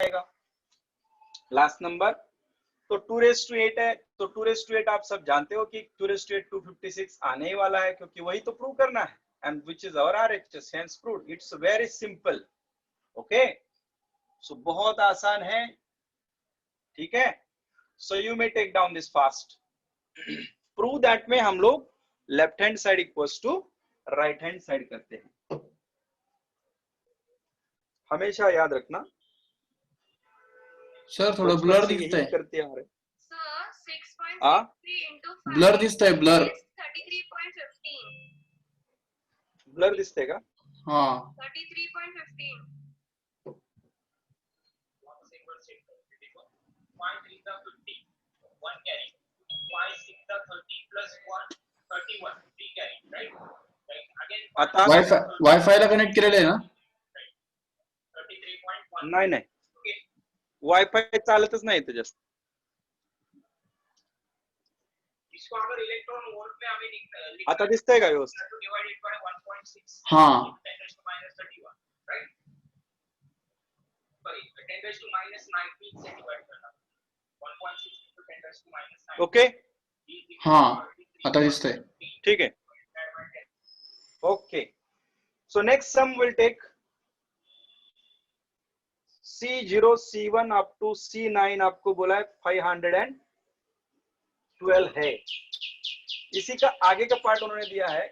आएगा last number. तो 2 raise to 8 है, तो 2 रेज टू 8 आप सब जानते हो कि 2 रेज टू 8 256 आने ही वाला है, क्योंकि वही तो प्रूव करना है, and which is our RHS, hence proved. It's very simple. Okay, so बहुत आसान है, ठीक है। So you may take down this fast. Prove that में हम लोग left hand side equals to right hand side करते हैं, हमेशा याद रखना। सर थोड़ा बचपन ब्लर से दिखता यही है। करते आ रहे। Sir, 6.63 into 5 ब्लर दिखता है, ब्लर। is 33.15. ब्लर दिखते का? हाँ 33.15. 5 3 50, 1 carry. 5 6 30 plus 1 31, 3 carry, right? Again आता वाईफाय ला कनेक्ट केलेलं आहे ना? 33.1. नाही नाही, Okay. वायफाय चालतच नाही इथे जास्त. इसको अगर इलेक्ट्रॉन वोल्ट में हमें आता दिसतंय का व्यवस्थित? Divided by 1.6. हाँ 10 raised to minus 31, right? Sorry, 10 raised to minus 19 से डिवाइड करना. 1.6 into 10 raised to minus 19. Okay, हाँ आता दिसतंय. ठीक है. Okay, so next sum will take C0 C1 up to C9, आपको बोला है 512 है। इसी का आगे का पार्ट उन्होंने दिया है,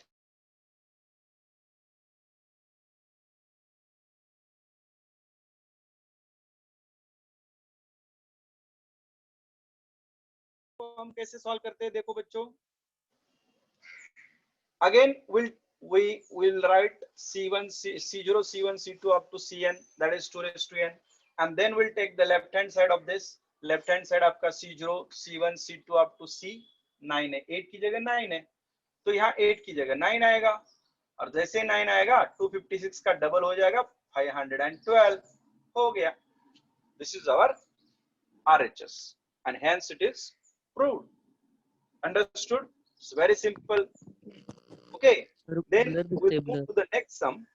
तो हम कैसे सॉल्व करते हैं देखो बच्चों। Again we will write C1 C0 C1 C2 up to Cn, that is 2 raised to n, and then we'll take the left hand side of this. Left hand side आपका C0 C1 C2 up to C9 है, 8 की जगह 9 है, तो यहाँ 8 की जगह 9 आएगा, और जैसे 9 आएगा 256 का डबल हो जाएगा 512, हो गया। This is our RHS and hence it is proved. Understood? It's very simple. Okay, then we'll move to the next sum.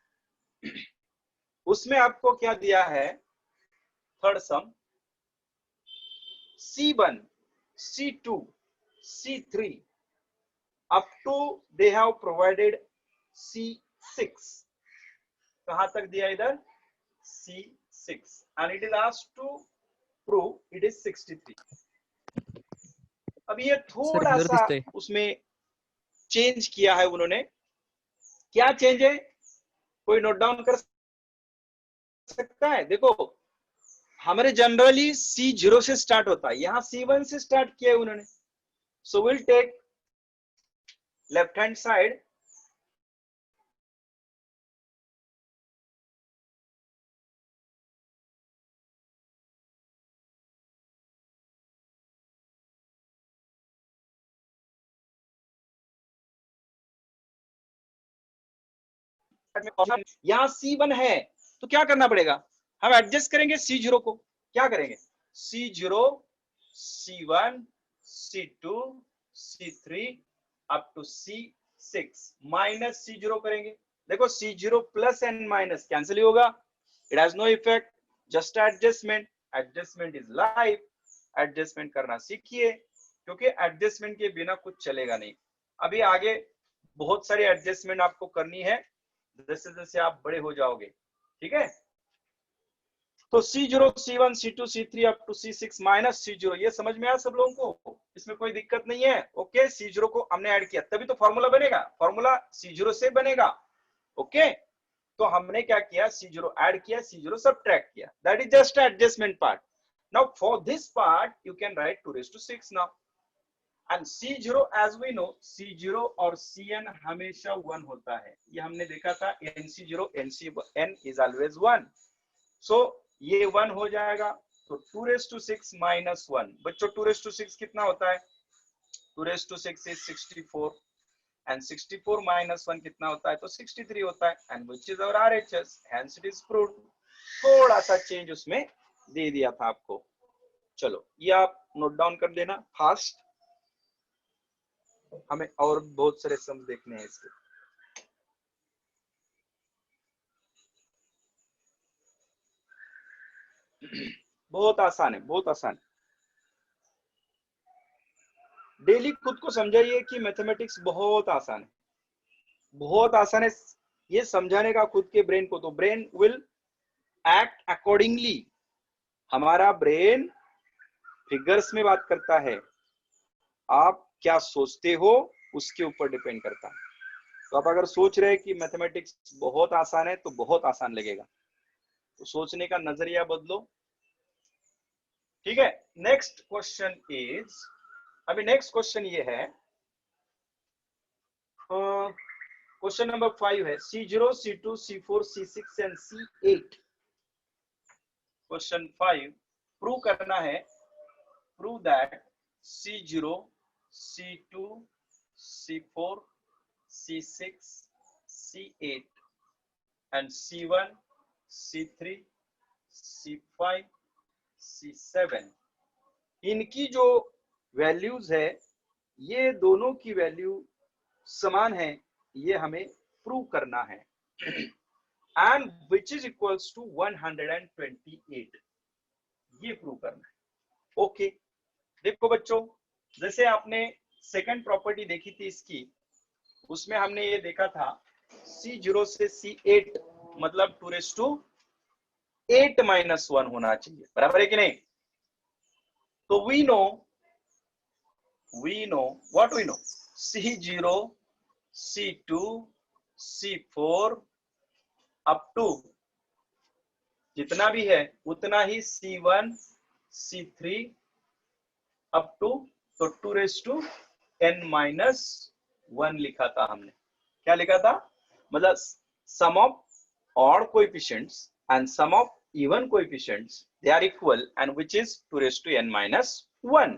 उसमें आपको क्या दिया है, third some, C1 C2 C3 up to they have provided C6, कहां तक दिया इधर C6, and it is asked to prove it is 63. अब ये थोड़ा सा उसमें चेंज किया है उन्होंने, क्या चेंज है कोई नोट डाउन कर सकता है? देखो हमारे जनरली C0 से स्टार्ट होता है, यहाँ C1 से स्टार्ट किया है उन्होंने। So will take left hand side, यहाँ C1 है तो क्या करना पड़ेगा, हम एडजस्ट करेंगे C0 को। क्या करेंगे, C0 C1 C2 C3 up to C6 minus C0 करेंगे। देखो C0 plus and minus cancel ही होगा, it has no effect, just adjustment. Adjustment is life, adjustment करना सीखिए, क्योंकि एडजस्टमेंट के बिना कुछ चलेगा नहीं। अभी आगे बहुत सारी एडजस्टमेंट आपको करनी है जैसे जैसे आप बड़े हो जाओगे, ठीक है। तो C0 C1 C2 C3 up to C6 minus C0, ये समझ में आया सब लोगों को, इसमें कोई दिक्कत नहीं है। ओके, C0 को हमने ऐड किया तभी तो फॉर्मूला बनेगा, फॉर्मूला C0 से बनेगा। ओके, तो हमने क्या किया, C0 ऐड किया, C0 सब्ट्रैक्ट किया, that is just adjustment part. Now for this part you can write 2 raised to 6 now, and C0 as we know, C0 और Cn हमेशा 1 होता है, ये हमने देखा था, NC0 NCn is always 1, so ये 1 हो जाएगा। तो 2 raised to 6 minus 1, बच्चों 2 raised to 6 कितना होता है, 2 raised to 6 is 64, and 64 minus 1 कितना होता है, तो 63 होता है, and which is our RHS, hence it is proved। थोड़ा सा चेंज उसमें दे दिया था आपको। चलो ये आप नोट डाउन कर देना फास्ट, हमें और बहुत सारे सम देखने हैं इसके। बहुत आसान है, बहुत आसान है। डेली खुद को समझाइए कि मैथमेटिक्स बहुत आसान है, बहुत आसान है। ये समझाने का खुद के ब्रेन को, तो ब्रेन विल एक्ट अकॉर्डिंगली। हमारा ब्रेन फिगर्स में बात करता है, आप क्या सोचते हो उसके ऊपर डिपेंड करता है। तो आप अगर सोच रहे हैं कि मैथमेटिक्स बहुत आसान है तो बहुत आसान लगेगा, तो सोचने का नजरिया बदलो। ठीक है, नेक्स्ट क्वेश्चन इज, अभी नेक्स्ट क्वेश्चन ये है, क्वेश्चन नंबर 5 है, C0, C2, C4, C6 and C8। Question 5 prove करना है, prove that C0, C2, C4, C6, C8 and C1, C3, C5, C7, इनकी जो वैल्यूज है, ये दोनों की वैल्यू समान है, ये हमें प्रूव करना है। And which is equals to 128, ये प्रूव करना है। ओके, देखो बच्चों, जैसे आपने सेकंड प्रॉपर्टी देखी थी इसकी, उसमें हमने ये देखा था C0 से C8 मतलब 2⁸ होना चाहिए, बराबर है कि नहीं? तो we know what we know, C0, C2, C4 up to जितना भी है उतना ही C1, C3 अप टू, तो 2⁻n−1 लिखा था हमने। क्या लिखा था? मतलब sum of odd coefficients and sum of even coefficients they are equal and which is 2⁻n−1।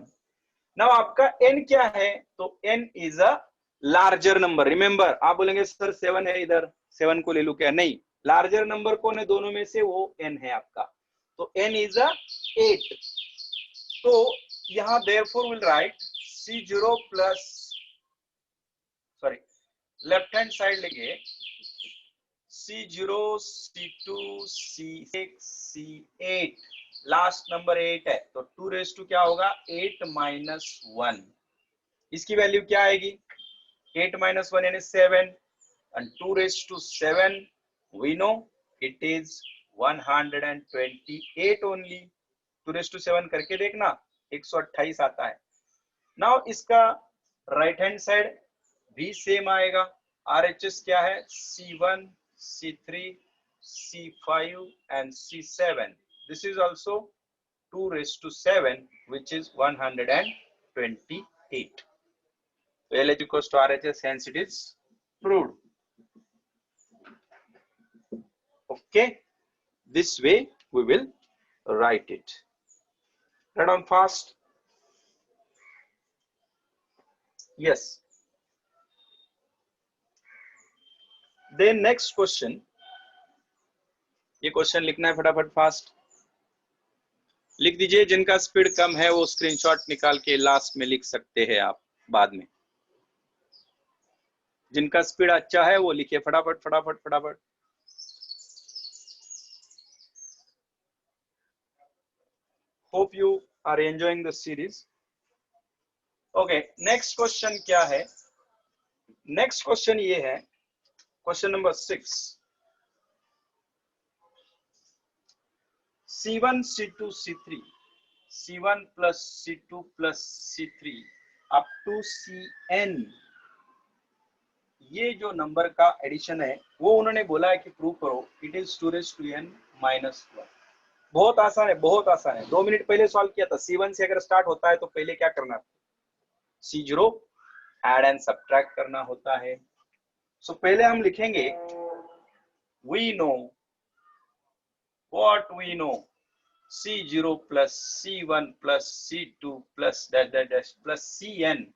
Now आपका n क्या है? तो n is a larger number. Remember, आप बोलेंगे सर 7 है इधर, 7 को ले लूं क्या? नहीं, लार्जर नंबर कौन है दोनों में से? वो n है आपका। तो n इज अ 8। तो यहां therefore will write C0 plus, sorry left hand side लेंगे, C0, C2, C6, C8, last number 8 है, तो 2 क्या होगा? 8-1। इसकी वैल्यू क्या आएगी? 8-1 यानी 7, and 2⁻7 we know it is 128 only। 2⁻7 करके देखना, 128 आता है। नाउ इसका राइट हैंड साइड भी सेम आएगा। RHS क्या है? C1, C3, C5 and C7। This is also 2⁻7 which is 128। So L equals to RHS, hence it is proved। Okay, this way we will write it. Write down fast. Yes. Then next question, ये question लिखना है फटाफट, fast लिख दीजिए। जिनका speed कम है वो screenshot निकाल के लास्ट में लिख सकते हैं आप बाद में। जिनका स्पीड अच्छा है वो लिखिए फटाफट फटाफट फटाफट। Hope you are enjoying the series. Okay, next question क्या है? नेक्स्ट क्वेश्चन ये है, question number 6। C1, C2, C3, C1 plus C2 plus C3 up to Cn, ये जो नंबर का एडिशन है वो उन्होंने बोला है कि प्रूव करो, इट इज 2⁻n−1। बहुत आसान है, बहुत आसान है। 2 मिनट पहले सॉल्व किया था। C1 से अगर स्टार्ट होता है तो पहले क्या करना है? C0 ऐड एंड सब्ट्रैक्ट करना होता है। सो पहले हम लिखेंगे we know what we know, C0 plus C1 plus C2 plus dash dash dash plus Cn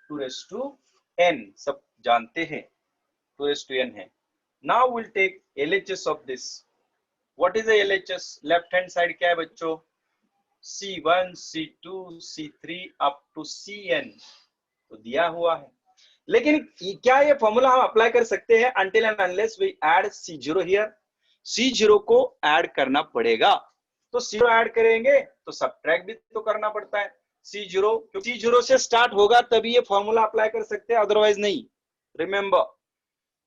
2⁻n, सब जानते हैं 2⁻n है। Now we'll take LHS of this. What is the LHS? Left hand side क्या है बच्चों? C1, C2, C3 up to Cn, तो दिया हुआ है। लेकिन क्या ये फॉर्मूला हम अप्लाई कर सकते हैं? until and unless we add C0 here, C0 को ऐड करना पड़ेगा। तो C0 ऐड करेंगे तो सब्ट्रैक्ट भी तो करना पड़ता है C0, क्योंकि C0 से स्टार्ट होगा तभी ये फॉर्मूला अप्लाई कर सकते हैं, अदरवाइज नहीं। रिमेंबर,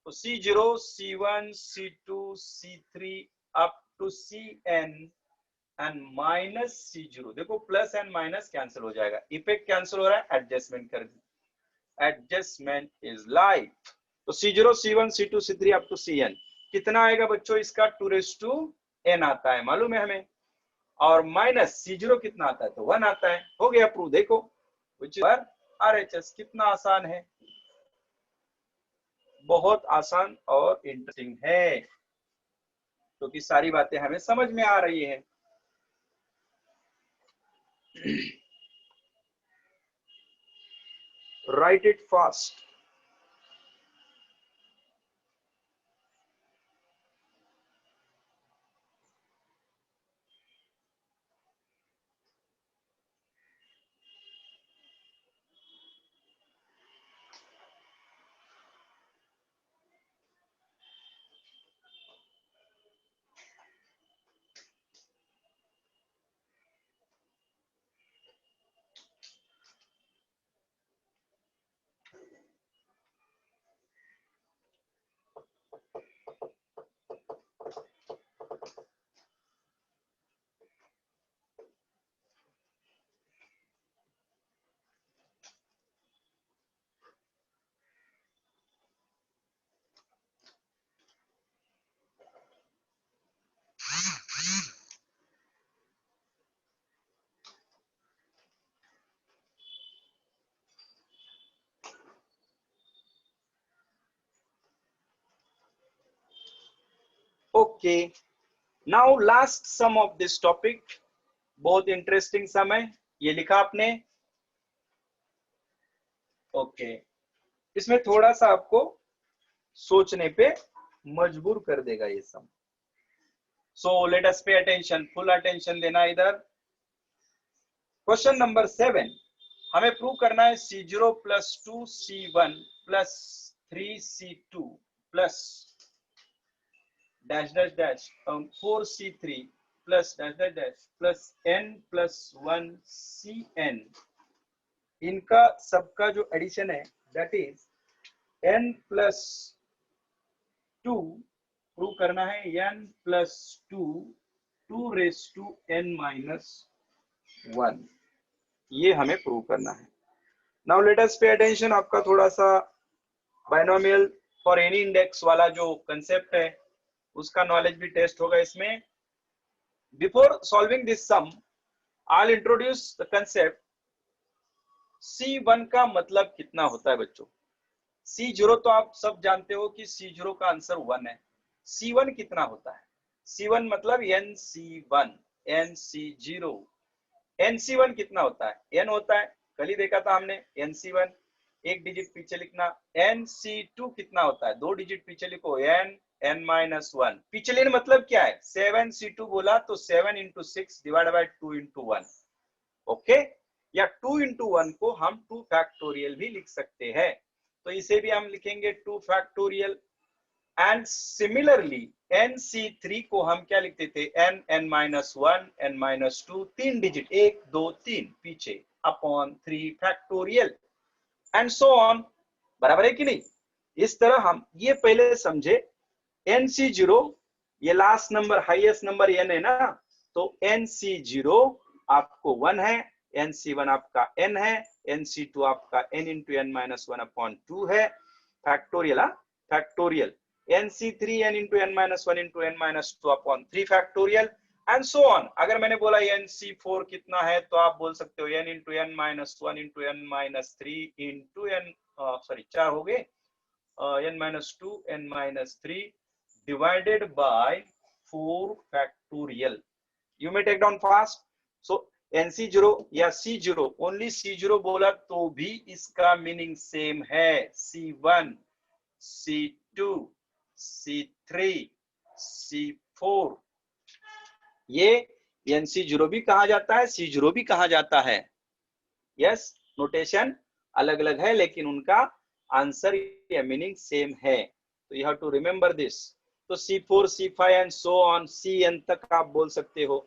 तो C0, C1, C2, C3 up to Cn and minus C0। देखो प्लस एंड माइनस कैंसिल हो जाएगा, इफेक्ट कैंसिल हो रहा है, एडजस्टमेंट कर दी, एडजस्टमेंट इज लाइफ। तो C0, C1, C2, C3 up to Cn कितना आएगा बच्चों? इसका 2n आता है, मालूम है हमें। और माइनस C0 कितना आता है? तो 1 आता है। हो गया प्रूव। देखो which is RHS, कितना आसान है, बहुत आसान और इंटरेस्टिंग है, क्योंकि तो सारी बातें हमें समझ में आ रही है। Write it fast. Okay, now last sum of this topic, बहुत इंटरेस्टिंग सम है, ये लिखा आपने। ओके, इसमें थोड़ा सा आपको सोचने पे मजबूर कर देगा ये सम। So let us pay attention, full attention देना इधर। क्वेश्चन नंबर 7, हमें प्रूव करना है C0 plus 2C1 plus 3C2 plus dash dash dash 4C3 plus dash dash dash plus n plus 1 Cn, इनका सबका जो एडिशन है दैट इज n प्लस 2, प्रूव करना है n plus 2 2 raise to n minus 1, ये हमें प्रूव करना है। Now let us pay attention, आपका थोड़ा सा बाइनोमियल फॉर एनी इंडेक्स वाला जो कंसेप्ट है उसका नॉलेज भी टेस्ट होगा इसमें। Before solving this sum I will introduce the concept. C1 का मतलब कितना होता है बच्चों? C0 तो आप सब जानते हो कि C0 का आंसर 1 है। C1 कितना होता है? C1 मतलब NC1, NC0। NC1 कितना होता है? N होता है, कल ही देखा था हमने। NC1 एक डिजिट पीछे लिखना। NC2 कितना होता है? 2 डिजिट पीछे लिखो, N-1। पीछे लेने मतलब क्या है? 7C2 बोला तो 7 into 6 divided by 2 into 1। Okay, या 2 into 1 को हम 2 फैक्टोरियल भी लिख सकते हैं, तो इसे भी हम लिखेंगे 2 फैक्टोरियल। एंड सिमिलरली NC3 को हम क्या लिखते थे? N-1, N-2, 3 डिजिट, 1 2 3 पीछे upon 3 factorial and so on. बराबर है कि नहीं? इस तरह हम ये पहले समझे। NC0 ये last number, highest number n है ना, तो NC0 आपको 1 है, NC1 आपका n है, NC2 आपका n into n-1 upon 2 है, factorial. Factorial NC3 n into n-1 into n-2 upon 3 factorial and so on. अगर मैंने बोला NC4 कितना है तो आप बोल सकते हो n into n-1 into n-3 into n, sorry 4 हो गए, n-2 n-3 divided by 4 factorial. You may take down fast. So NC0 या C0, ओनली C0 बोला तो भी इसका मीनिंग सेम है। C1, C2, C3, C4, ये NC0 भी कहा जाता है, C0 भी कहा जाता है। यस, नोटेशन अलग अलग है लेकिन उनका आंसर या मीनिंग सेम है, तो you have to remember this. तो C4, C5 and so on, Cn तक आप बोल सकते हो।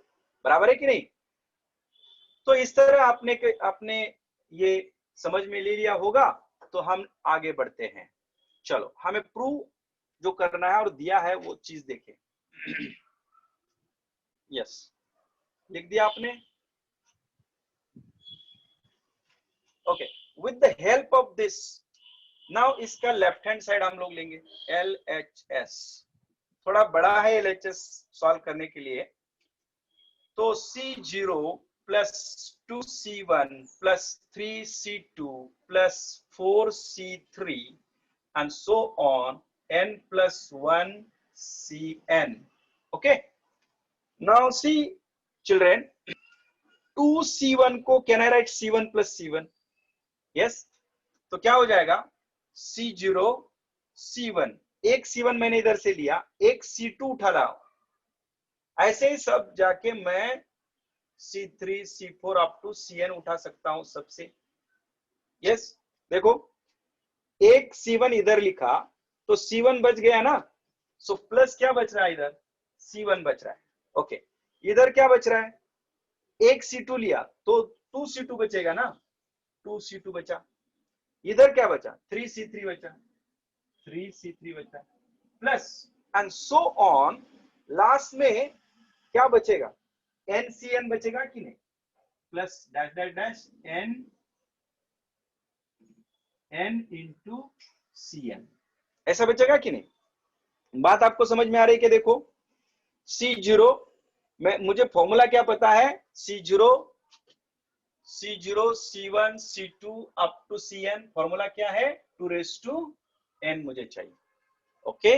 बराबर है कि नहीं? तो इस तरह आपने ये समझ में ले लिया होगा, तो हम आगे बढ़ते हैं। चलो हमें प्रूव जो करना है और दिया है वो चीज देखें। यस, लिख दिया आपने? Okay, with the help of this, now इसका लेफ्ट हैंड साइड हम लोग लेंगे LHS। थोड़ा बड़ा है LHS सॉल्व करने के लिए, तो C0 plus 2C1 plus 3C2 plus 4C3 and so on n plus 1 Cn. Okay, now see children, 2C1 को can I write C1 plus C1? yes, तो क्या हो जाएगा C0 C1, एक C1 मैंने इधर से लिया, एक C2 उठा लाओ, ऐसे ही सब जाके मैं C3 C4 up to Cn उठा सकता हूं सबसे। यस, देखो एक C1 इधर लिखा तो C1 बच गया ना, सो प्लस क्या बच रहा है इधर, C1 बच रहा है। ओके, इधर क्या बच रहा है, एक C2 लिया तो 2C2 बचेगा ना, 2C2 बचा, इधर क्या बचा 3C3 बचा, 3C3 बचा, plus and so on, last में क्या बचेगा, NCN बचेगा कि नहीं, plus dash dash dash N into Cn, ऐसा बचेगा कि नहीं? बात आपको समझ में आ रही है कि देखो C0 में मुझे फॉर्मूला क्या पता है, C0 C1 C2 up to Cn, formula क्या है 2 raised to n मुझे चाहिए। Okay,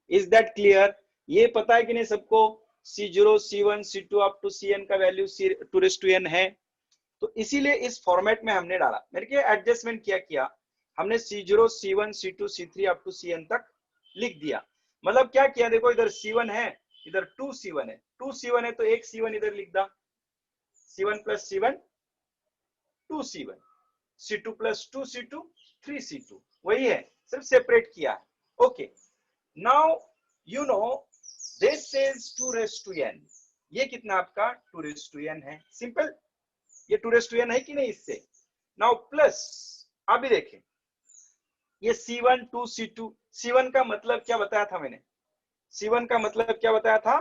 is that clear? ये पता है कि नहीं सबको, C0 C1 C2 up to Cn का वैल्यू 2 raised to n है, तो इसीलिए इस फॉर्मेट में हमने डाला। मेरे के एडजस्टमेंट किया हमने C0 C1 C2 C3 up to Cn तक लिख दिया। मतलब क्या किया, देखो इधर C1 है, इधर 2C1 है, 2C1 है तो एक C1 इधर लिख दा, C1 plus C1 2C1, C2 plus 2C2 3C2, वही है, सिर्फ सेपरेट किया है। Okay, now you know this is 2 raised to n, ये कितना आपका 2 raised to n है, सिंपल, ये 2 raised to n है कि नहीं इससे। नाउ प्लस, अभी देखें ये C1 2C2, C1 का मतलब क्या बताया था मैंने, C1 का मतलब क्या बताया था,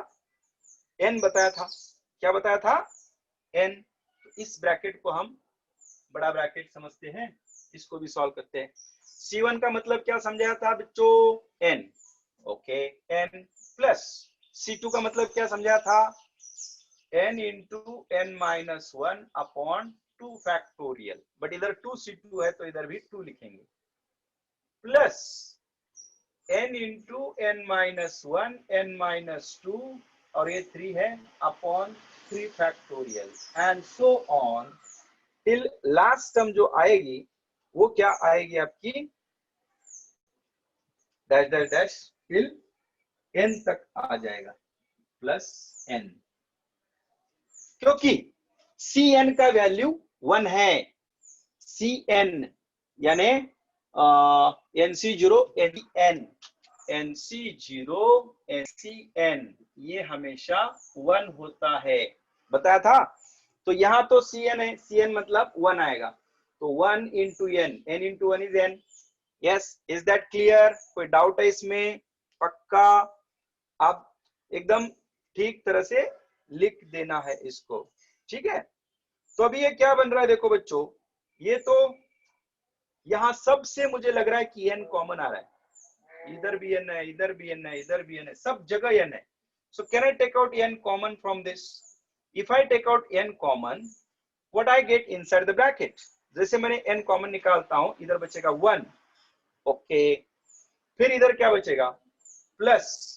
n बताया था, क्या बताया था n, तो इस ब्रैकेट को हम बड़ा ब्रैकेट समझते हैं, इसको भी सॉल्व करते हैं। C1 का मतलब क्या समझाया था बच्चों, n, okay n, plus C2 का मतलब क्या समझाया था, n into n minus 1 upon 2 factorial, but इधर 2C2 है तो इधर भी 2 लिखेंगे, plus n into n minus 1 n minus 2 और ये 3 है upon 3 factorial and so on till last term जो आएगी वो क्या आएगी आपकी, dash dash dash till n तक आ जाएगा प्लस n, क्योंकि Cn का वैल्यू 1 है, Cn यानी NC0 NCN, NC0 NCN ये हमेशा 1 होता है, बताया था। तो यहाँ तो Cn है, Cn मतलब 1 आएगा, तो 1 into n, n into 1 is n। Yes, is that clear? कोई डाउट है इसमें? पक्का? आप एकदम ठीक तरह से लिख देना है इसको, ठीक है। तो अभी ये क्या बन रहा है, देखो बच्चों, ये तो यहाँ सबसे मुझे लग रहा है कि n कॉमन आ रहा है, इधर भी n है, इधर भी n है, इधर भी n है, सब जगह n है। So can I take out n common from this? If I take out n common, what I get inside the bracket, जैसे मैंने n कॉमन निकालता हूं, इधर बचेगा 1, ओके, फिर इधर क्या बचेगा प्लस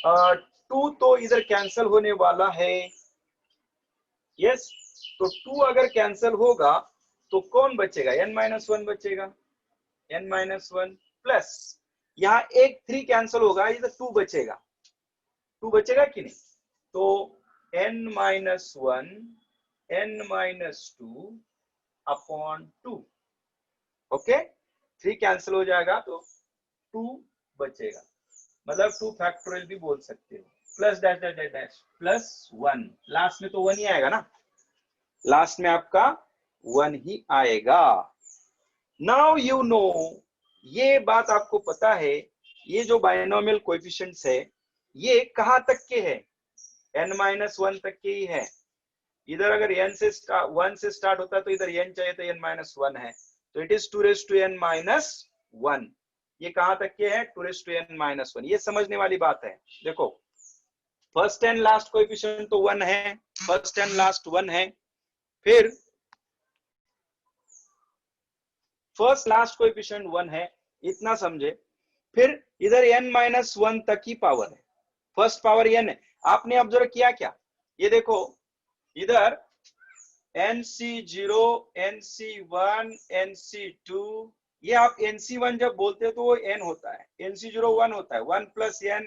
2, तो इधर कैंसल होने वाला है, यस, तो 2 अगर कैंसल होगा तो कौन बचेगा, n-1 बचेगा, n-1 प्लस यहाँ एक 3 कैंसल होगा, इधर 2 बचेगा, 2 बचेगा कि नहीं, तो n-1 n-2 upon 2, okay, 3 cancel हो जाएगा तो 2 बचेगा, मतलब 2 फैक्टोरियल भी बोल सकते हो, plus dash dash dash dash plus 1, last में तो 1 ही आएगा ना, लास्ट में आपका 1 ही आएगा। नाउ यू नो, ये बात आपको पता है, ये जो बाइनोमियल कोएफिशिएंट्स है ये कहां तक के है, n-1 तक के ही है। इधर अगर n से 1 से स्टार्ट होता है तो इधर n चाहिए तो n-1 है, तो इट इज 2n-1। ये कहां तक के है, 2n-1। ये समझने वाली बात है। देखो फर्स्ट एंड लास्ट कोएफिशिएंट तो 1 है, फर्स्ट एंड लास्ट 1 है, फिर फर्स्ट लास्ट कोएफिशिएंट 1 है, इतना समझे। फिर इधर n-1 तक की पावर है, फर्स्ट पावर n है। आपने ऑब्जर्व किया क्या, ये देखो इधर nc0, nc1, nc2, ये आप nc1 जब बोलते हो तो वो n होता है, nc0 1 होता है, 1 plus n,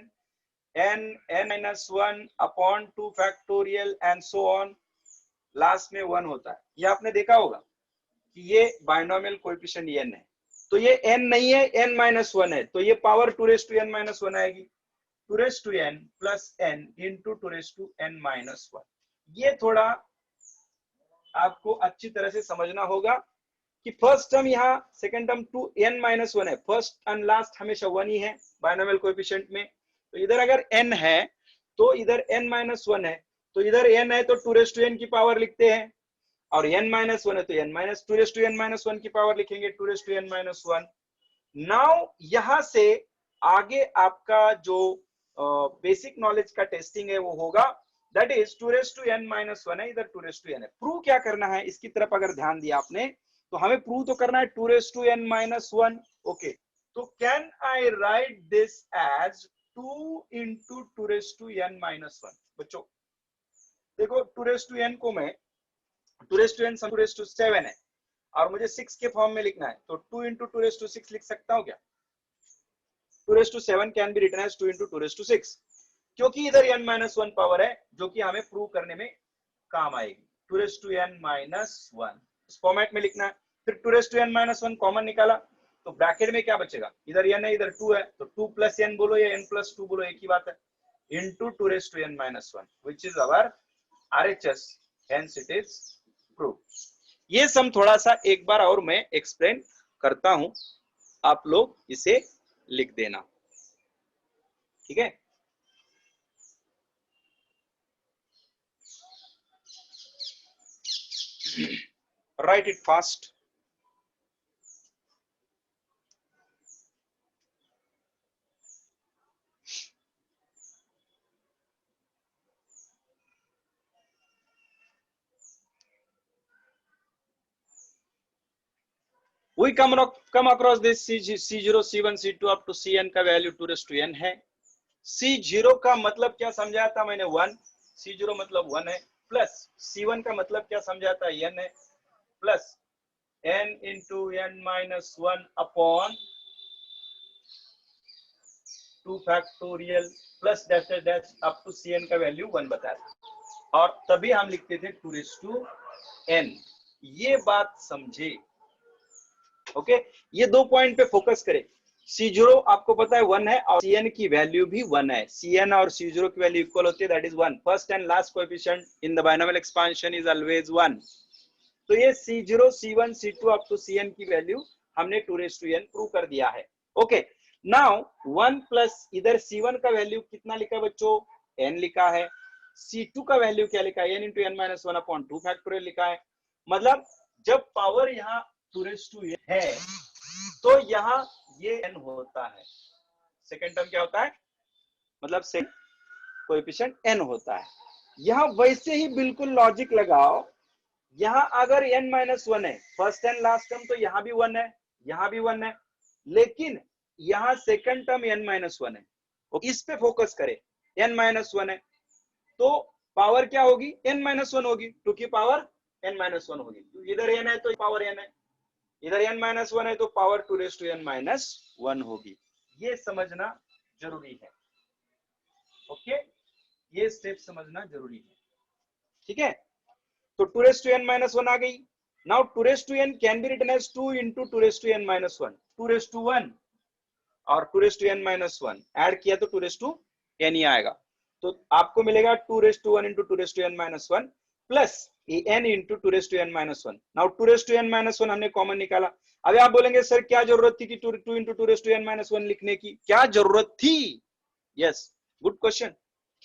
n-1 upon 2 factorial and so on, last में 1 होता है। ये आपने देखा होगा कि ये बाइनोमियल कोएफिशिएंट n है, तो ये n नहीं है, n-1 है, तो ये पावर 2n-1 आएगी, 2n plus n into 2n-1। ये थोड़ा आपको अच्छी तरह से समझना होगा कि फर्स्ट टर्म यहाँ, सेकंड टर्म 2n-1 है, फर्स्ट एंड लास्ट हमेशा 1 ही है बाइनोमियल कोएफिशिएंट में। तो इधर अगर n है तो इधर n-1 है, तो इधर n है तो 2n की पावर लिखते हैं, और n-1 है तो n-2n-1 की पावर लिखेंगे, 2n-1। नाउ यहां से आगे आपका जो बेसिक नॉलेज का टेस्टिंग है वो होगा, दैट इज 2n-1 है, इधर 2n है। प्रूव क्या करना है, इसकी तरफ अगर ध्यान दिया आपने तो हमें प्रूव तो करना है 2n-1। ओके, तो can I write this as 2 into 2n-1। बच्चों देखो 2n को मैं 2n 2n7 है और मुझे 6 के फॉर्म में लिखना है, तो 2 इंटू 2n6 लिख सकता हूं क्या, 2n7 can be written as 2 into 2n6, क्योंकि इधर n-1 पावर है जो कि हमें प्रूव करने में काम आएगी, 2n-1 इस फॉर्मेट में लिखना है। फिर 2n-1 कॉमन निकाला तो ब्रैकेट में क्या बचेगा, इधर n है इधर 2 है, तो 2 प्लस n बोलो या n प्लस 2 बोलो, एक ही बात है, into 2n-1 which is our RHS, hence it is proved। ये सम थोड़ा सा एक बार और मैं एक्सप्लेन करता हूं, आप लोग इसे लिख देना, ठीक है। Write it fast। We come across this C0, C1, C2 up to Cn का वैल्यू 2n है। C0 का मतलब क्या समझाया था मैंने, 1, C0 मतलब 1 है, प्लस C1 का मतलब क्या समझाया था, n है, plus n into n-1 upon 2 factorial plus dash dash up to Cn का वैल्यू 1 बताया, और तभी हम लिखते थे 2n। ये बात समझे, ओके। ये दो पॉइंट पे फोकस करें। C0 आपको पता है 1 है और Cn की वैल्यू भी 1 है, Cn और C0 की वैल्यू इक्वल होती है, that is 1। First and last coefficient in the binomial expansion is always 1। तो ये C0, C1, C2 up to Cn की वैल्यू हमने 2n प्रूव कर दिया है। ओके, नाउ 1 प्लस इधर C1 का वैल्यू कितना लिखा है बच्चों, n लिखा है, C2 का वैल्यू क्या लिखा है, n into n-1 upon 2 factorial लिखा है। मतलब जब पावर यहाँ 2n है तो यहाँ ये n होता है, सेकेंड टर्म क्या होता है, मतलब सेकेंड कोएफिशिएंट n होता है। यहाँ वैसे ही बिल्कुल लॉजिक लगाओ, यहाँ अगर n-1 है, फर्स्ट एंड लास्ट टर्म तो यहाँ भी 1 है, यहाँ भी 1 है, लेकिन यहाँ सेकंड टर्म n-1 है, इस पे फोकस करें, n-1 है तो पावर क्या होगी, n-1 होगी, 2 की पावर n-1 होगी। इधर n है तो पावर n है, इधर n-1 है तो पावर 2n-1 होगी। ये समझना जरूरी है, ओके, ये स्टेप समझना जरूरी है, ठीक है। तो 2n-1 आ गई। Now 2n can be written as 2 into 2n-1, 2n और 2n-1 ऐड किया तो 2n ही आएगा। तो आपको मिलेगा 2 into 2n-1 plus n into 2n-1. Now 2n-1 हमने कॉमन निकाला. अभी आप बोलेंगे सर क्या जरूरत थी कि 2 into 2n-1 लिखने की? क्या जरूरत थी? Yes, good question.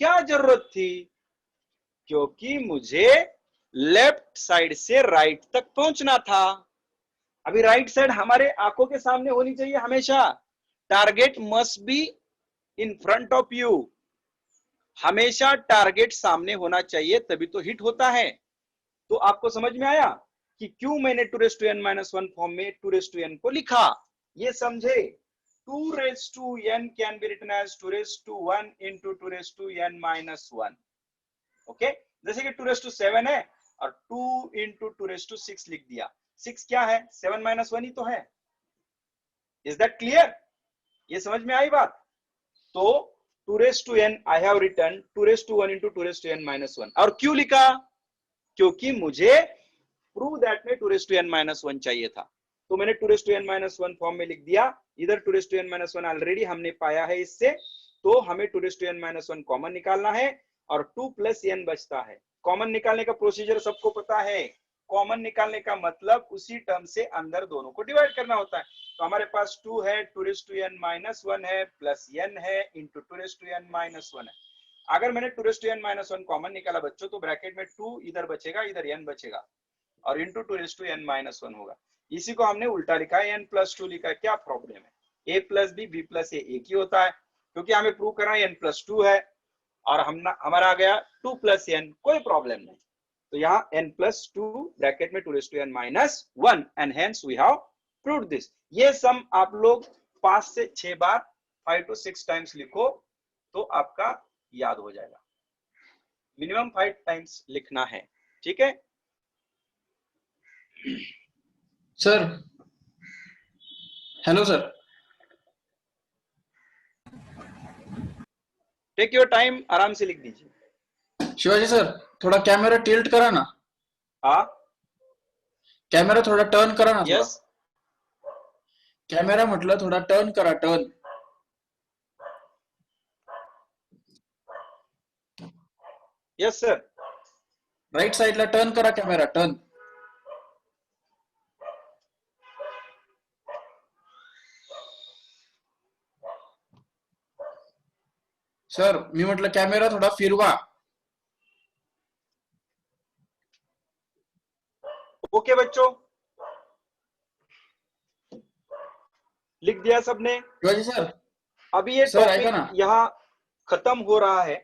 क्या जरूरत थी? क्योंकि मुझे लेफ्ट साइड से राइट तक पहुंचना था. अभी राइट साइड हमारे आंखों के सामने होनी चाहिए हमेशा. Target must be in front of you. हमेशा टारगेट सामने होना चाहिए, तभी तो हिट होता है. तो आपको समझ में आया कि क्यों मैंने 2n-1 फॉर्म में 2n को लिखा. ये समझे. 2n can be written as 2 into 2n-1. Okay, जैसे कि 2 है और 2 into 2 लिख दिया. 6 क्या है? 7-1 ही तो है. Is that clear? ये समझ में आई बात? तो 2n I have written 2 into 2n-1. और क्यों लिखा? क्योंकि मुझे प्रूव दैट में 2n-1 चाहिए था. तो मैंने 2n-1 फॉर्म में लिख दिया. इधर 2n-1 ऑलरेडी हमने पाया है इससे, तो हमें 2n-1 कॉमन निकालना है और 2 plus n बचता है. कॉमन निकालने का प्रोसीजर सबको पता है. कॉमन निकालने का मतलब उसी टर्म से अंदर दोनों को डिवाइड करना होता है. तो हमारे पास 2 है, 2n-1 है, प्लस n है, इंटू 2n-1 है. अगर मैंने 2n-1 कॉमन निकाला बच्चों, तो ब्रैकेट में 2 इधर बचेगा, इधर n बचेगा और इंटू 2n-1 होगा. इसी को हमने उल्टा लिखा है, n plus 2 लिखा है. क्या प्रॉब्लम है? a plus b plus a एक ही होता है, क्योंकि हमें प्रूव करना है n plus 2 है और हमारा आ गया 2 plus n. कोई प्रॉब्लम नहीं. तो यहाँ n plus 2 ब्रैकेट में 2n-1 and hence we have proved this. ये सम आप लोग 5 से 6 बार 5 to 6 टाइम्स लिखो तो आपका याद हो जाएगा. मिनिमम 5 टाइम्स लिखना है. ठीक है sir? Hello sir. Take your time, आराम से लिख दीजिए. शिवाजी सर, थोड़ा कैमरा टिल्ट करा ना. हाँ, कैमरा थोड़ा टर्न करा ना. यस, कैमरा म्हटलं थोड़ा टर्न करा. टर्न. Yes sir. राइट साइडला टर्न करा कॅमेरा. टर्न. सर मी म्हटलं कॅमेरा थोडा फिरवा. ओके बच्चों, लिख दिया सबने? शिवाजी सर. अभी ये सर ऐका ना. टॉपिक यहाँ खत्म हो रहा है,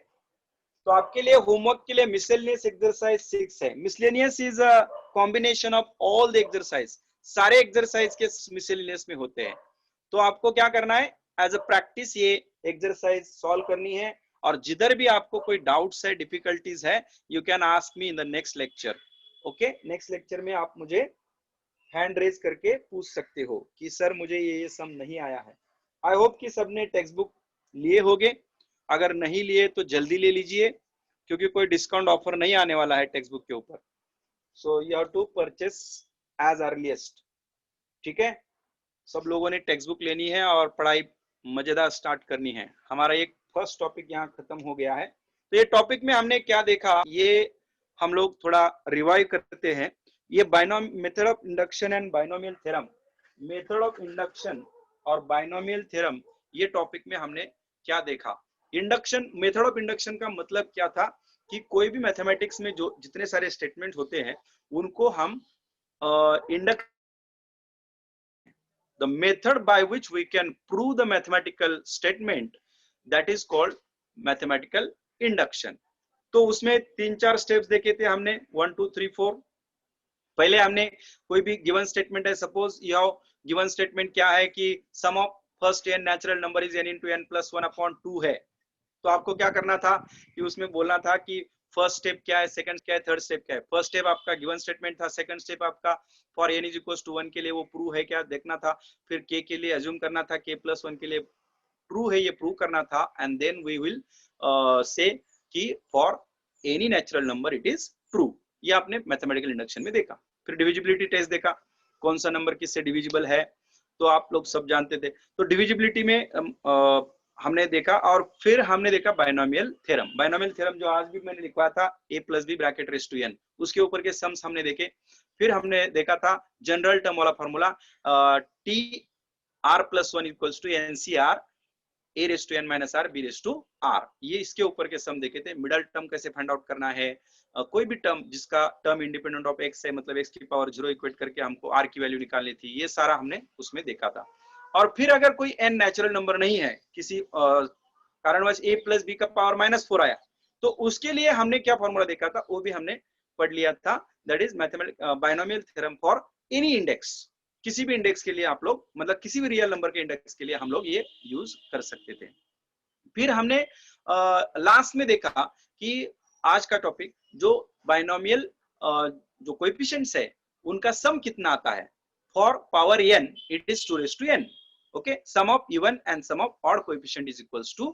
तो आपके लिए होमवर्क के लिए मिसलेनियस एक्सरसाइज 6 है. Miscellaneous is a combination of all the exercise. सारे एक्सरसाइज के मिसलेनियस में होते हैं. तो आपको क्या करना है, एज अ प्रैक्टिस ये एक्सरसाइज सॉल्व करनी है. और जिधर भी आपको कोई डाउट्स है, डिफिकल्टीज है, you can ask me in the next lecture. Okay, next lecture में आप मुझे हैंड रेज करके पूछ सकते हो कि सर मुझे ये सम नहीं आया है. आई होप कि सबने टेक्स्ट बुक लिए होंगे. अगर नहीं लिए तो जल्दी ले लीजिए, क्योंकि कोई डिस्काउंट ऑफर नहीं आने वाला है टेक्स्ट बुक के ऊपर. So you have to purchase as earliest. ठीक है, सब लोगों ने टेक्स्ट बुक लेनी है और पढ़ाई मजेदार स्टार्ट करनी है. हमारा एक फर्स्ट टॉपिक यहाँ खत्म हो गया है. तो ये टॉपिक में हमने क्या देखा, ये हम लोग थोड़ा रिवाइव करते हैं. ये method of induction and binomial theorem, method of induction और बाइनोमियल थ्योरम, ये टॉपिक में हमने क्या देखा. इंडक्शन, मेथड ऑफ इंडक्शन का मतलब क्या था कि कोई भी मैथमेटिक्स में जो जितने सारे स्टेटमेंट होते हैं उनको हम induct, the method by which we can prove the mathematical statement, that is called mathematical induction. तो उसमें 3-4 स्टेप्स देखे थे हमने, 1 2 3 4. पहले हमने कोई भी गिवन स्टेटमेंट है, सपोज यह गिवन स्टेटमेंट क्या है कि sum of first n natural number is n into n plus 1 upon 2 है. तो आपको क्या करना था कि उसमें बोलना था कि फर्स्ट स्टेप क्या है, सेकंड क्या है, थर्ड स्टेप क्या है. फर्स्ट स्टेप आपका गिवन स्टेटमेंट था, सेकंड स्टेप आपका for n is equals to 1 के लिए वो प्रूव है क्या देखना था. फिर k के लिए अज्यूम करना था, k plus 1 के लिए ट्रू है ये प्रूव करना था. And then we will say कि for any natural number it is true. ये आपने मैथमेटिकल इंडक्शन में देखा. फिर डिविजिबिलिटी टेस्ट देखा, कौन सा नंबर किससे डिविजिबल है, तो आप लोग सब जानते थे. तो डिविजिबिलिटी में हमने देखा, और फिर हमने देखा बाइनोमियल थ्योरम। बाइनोमियल थ्योरम जो आज भी मैंने लिखवाया था a plus b bracket raise to n, उसके ऊपर के सम्स हमने देखे। फिर हमने देखा था जनरल टर्म वाला formula t r plus 1 equals to NCR a raise to n minus r b raise to r, ये इसके ऊपर के सम देखे थे। मिडल टर्म कैसे फाइंड आउट करना है, कोई भी टर्म जिसका टर्म इंडिपेंडेंट ऑफ x है, मतलब x की पावर 0 इक्वेट करके हमको r की वैल्यू निकालनी थी, ये सारा हमने उसमें देखा था। और फिर अगर कोई n नेचुरल नंबर नहीं है, किसी कारणवश a प्लस बी का पावर -4 आया, तो उसके लिए हमने क्या फॉर्मूला देखा था, वो भी हमने पढ़ लिया था। That is mathematical binomial theorem for any index. किसी भी इंडेक्स के लिए आप लोग, मतलब किसी भी रियल नंबर के इंडेक्स के लिए हम लोग ये यूज कर सकते थे। फिर हमने लास्ट में देखा कि आज का टॉपिक जो बाइनोमियल जो कोएफिशिएंट्स है उनका सम कितना आता है। For power n it is 2 raised to n. Okay, sum of even and sum of odd coefficient is equals to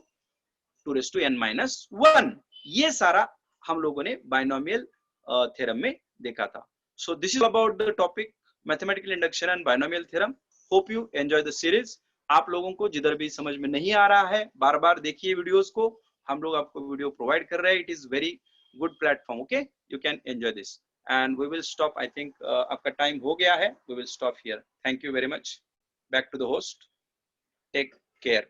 2 raised to n minus 1. ये सारा हम लोगों ने बाइनोमियल थ्योरम में देखा था। So this is about the topic mathematical induction and binomial theorem. Hope you enjoy the series. आप लोगों को जिधर भी समझ में नहीं आ रहा है, बार बार देखिए वीडियोस को, हम लोग आपको वीडियो प्रोवाइड कर रहे हैं। It is very good platform, okay, you can enjoy this and we will stop. I think आपका टाइम हो गया है, we will stop here. Thank you very much. Back to the host, take care.